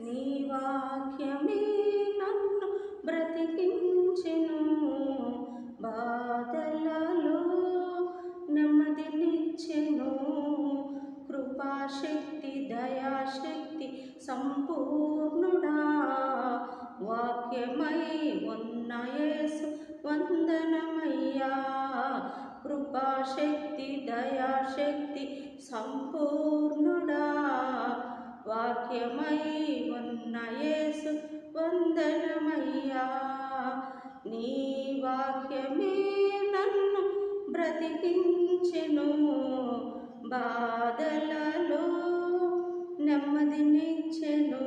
నీ వాక్యమే నన్ను బ్రతికించెను, బాధలలో నెమ్మదినిచ్చెను. కృపాశక్తి దయాశక్తి సంపూర్ణుడా, వాక్యమై ఉన్న యేసు వందనమయ్యా. కృపాశక్తి దయాశక్తి సంపూర్ణుడా, వాక్యమై ఉన్న యేసు వందనమయ్యా. నీ వాక్యమే నన్ను బ్రతికించెను, బాధలలో నెమ్మదినిచ్చెను.